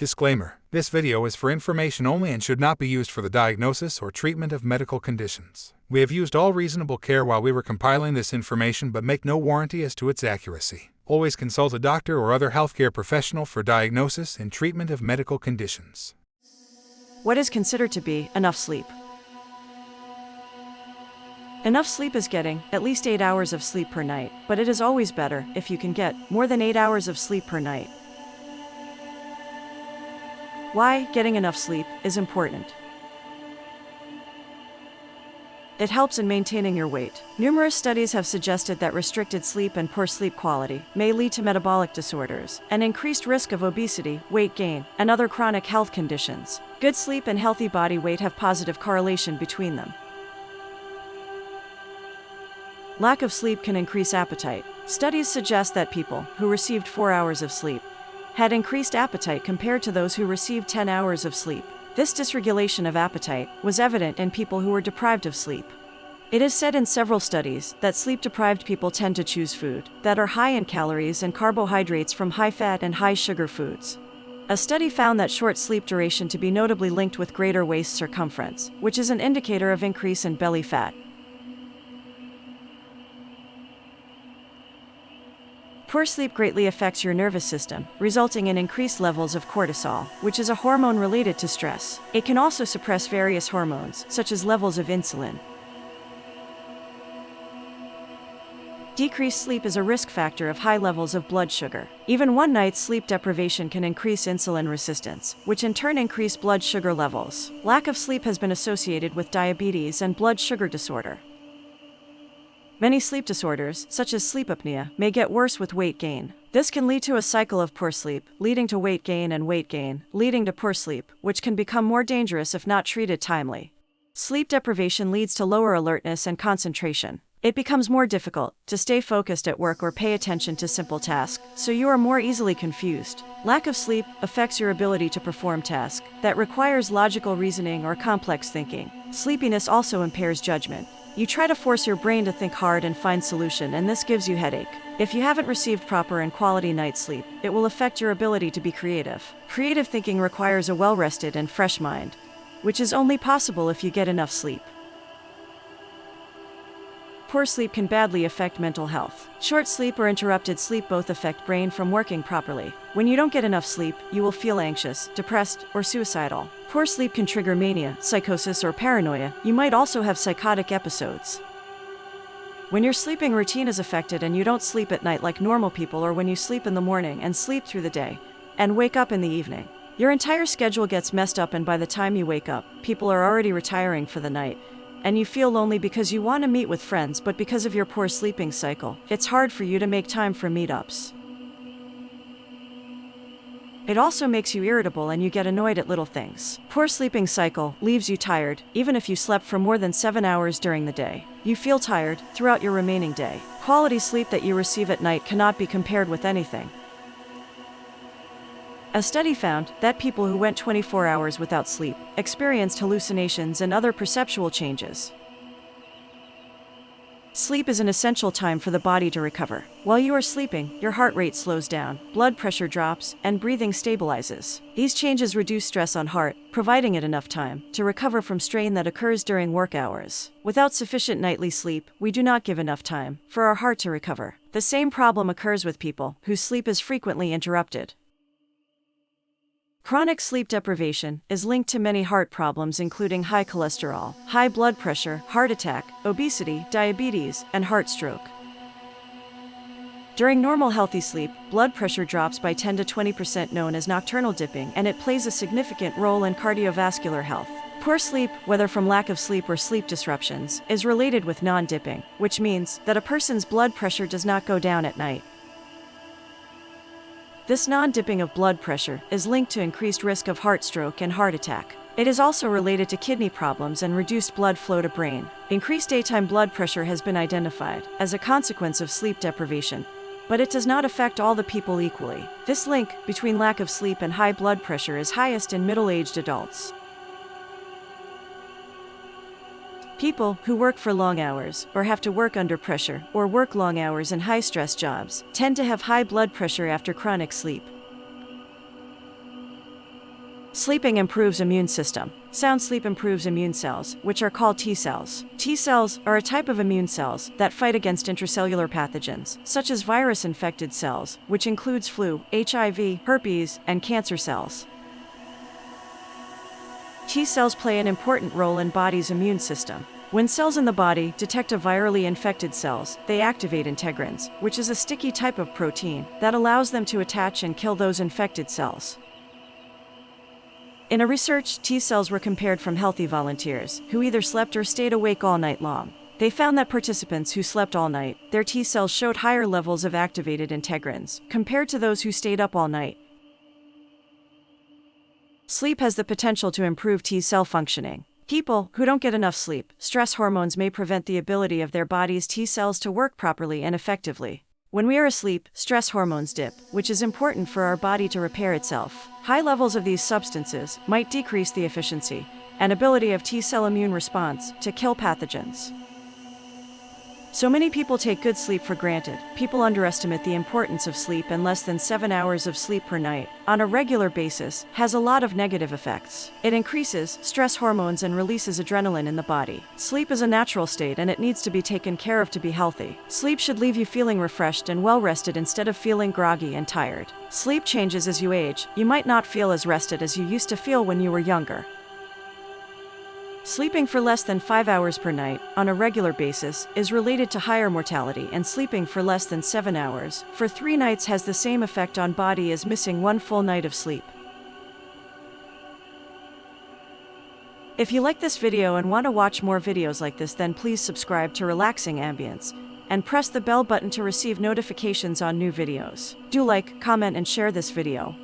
Disclaimer: this video is for information only and should not be used for the diagnosis or treatment of medical conditions. We have used all reasonable care while we were compiling this information but make no warranty as to its accuracy. Always consult a doctor or other healthcare professional for diagnosis and treatment of medical conditions. What is considered to be enough sleep? Enough sleep is getting at least 8 hours of sleep per night, but it is always better if you can get more than 8 hours of sleep per night. Why getting enough sleep is important? It helps in maintaining your weight. Numerous studies have suggested that restricted sleep and poor sleep quality may lead to metabolic disorders, an increased risk of obesity, weight gain, and other chronic health conditions. Good sleep and healthy body weight have positive correlation between them. Lack of sleep can increase appetite. Studies suggest that people who received 4 hours of sleep had increased appetite compared to those who received 10 hours of sleep. This dysregulation of appetite was evident in people who were deprived of sleep. It is said in several studies that sleep-deprived people tend to choose food that are high in calories and carbohydrates from high-fat and high-sugar foods. A study found that short sleep duration to be notably linked with greater waist circumference, which is an indicator of increase in belly fat. Poor sleep greatly affects your nervous system, resulting in increased levels of cortisol, which is a hormone related to stress. It can also suppress various hormones, such as levels of insulin. Decreased sleep is a risk factor of high levels of blood sugar. Even one night's sleep deprivation can increase insulin resistance, which in turn increase blood sugar levels. Lack of sleep has been associated with diabetes and blood sugar disorder. Many sleep disorders, such as sleep apnea, may get worse with weight gain. This can lead to a cycle of poor sleep, leading to weight gain, leading to poor sleep, which can become more dangerous if not treated timely. Sleep deprivation leads to lower alertness and concentration. It becomes more difficult to stay focused at work or pay attention to simple tasks, so you are more easily confused. Lack of sleep affects your ability to perform tasks that requires logical reasoning or complex thinking. Sleepiness also impairs judgment. You try to force your brain to think hard and find solution, and this gives you headache. If you haven't received proper and quality night's sleep, it will affect your ability to be creative. Creative thinking requires a well-rested and fresh mind, which is only possible if you get enough sleep. Poor sleep can badly affect mental health. Short sleep or interrupted sleep both affect brain from working properly. When you don't get enough sleep, you will feel anxious, depressed, or suicidal. Poor sleep can trigger mania, psychosis, or paranoia. You might also have psychotic episodes. When your sleeping routine is affected and you don't sleep at night like normal people, or when you sleep in the morning and sleep through the day and wake up in the evening, your entire schedule gets messed up, and by the time you wake up, people are already retiring for the night. And you feel lonely because you want to meet with friends, but because of your poor sleeping cycle, it's hard for you to make time for meetups. It also makes you irritable and you get annoyed at little things. Poor sleeping cycle leaves you tired, even if you slept for more than 7 hours during the day. You feel tired throughout your remaining day. Quality sleep that you receive at night cannot be compared with anything. A study found that people who went 24 hours without sleep experienced hallucinations and other perceptual changes. Sleep is an essential time for the body to recover. While you are sleeping, your heart rate slows down, blood pressure drops, and breathing stabilizes. These changes reduce stress on heart, providing it enough time to recover from strain that occurs during work hours. Without sufficient nightly sleep, we do not give enough time for our heart to recover. The same problem occurs with people whose sleep is frequently interrupted. Chronic sleep deprivation is linked to many heart problems, including high cholesterol, high blood pressure, heart attack, obesity, diabetes, and heart stroke. During normal healthy sleep, blood pressure drops by 10 to 20%, known as nocturnal dipping, and it plays a significant role in cardiovascular health. Poor sleep, whether from lack of sleep or sleep disruptions, is related with non-dipping, which means that a person's blood pressure does not go down at night. This non-dipping of blood pressure is linked to increased risk of heart stroke and heart attack. It is also related to kidney problems and reduced blood flow to brain. Increased daytime blood pressure has been identified as a consequence of sleep deprivation, but it does not affect all the people equally. This link between lack of sleep and high blood pressure is highest in middle-aged adults. People who work for long hours, or have to work under pressure, or work long hours in high-stress jobs, tend to have high blood pressure after chronic sleep. Sleeping improves immune system. Sound sleep improves immune cells, which are called T cells. T cells are a type of immune cells that fight against intracellular pathogens, such as virus-infected cells, which includes flu, HIV, herpes, and cancer cells. T cells play an important role in body's immune system. When cells in the body detect a virally infected cells, they activate integrins, which is a sticky type of protein that allows them to attach and kill those infected cells. In a research, T cells were compared from healthy volunteers who either slept or stayed awake all night long. They found that participants who slept all night, their T cells showed higher levels of activated integrins compared to those who stayed up all night. Sleep has the potential to improve T cell functioning. People who don't get enough sleep, stress hormones may prevent the ability of their body's T cells to work properly and effectively. When we are asleep, stress hormones dip, which is important for our body to repair itself. High levels of these substances might decrease the efficiency and ability of T cell immune response to kill pathogens. So many people take good sleep for granted. People underestimate the importance of sleep, and less than 7 hours of sleep per night on a regular basis has a lot of negative effects. It increases stress hormones and releases adrenaline in the body. Sleep is a natural state and it needs to be taken care of to be healthy. Sleep should leave you feeling refreshed and well-rested instead of feeling groggy and tired. Sleep changes as you age. You might not feel as rested as you used to feel when you were younger. Sleeping for less than 5 hours per night on a regular basis is related to higher mortality, and sleeping for less than 7 hours for 3 nights has the same effect on body as missing 1 full night of sleep. If you like this video and want to watch more videos like this, then please subscribe to Relaxing Ambience and press the bell button to receive notifications on new videos. Do like, comment, and share this video.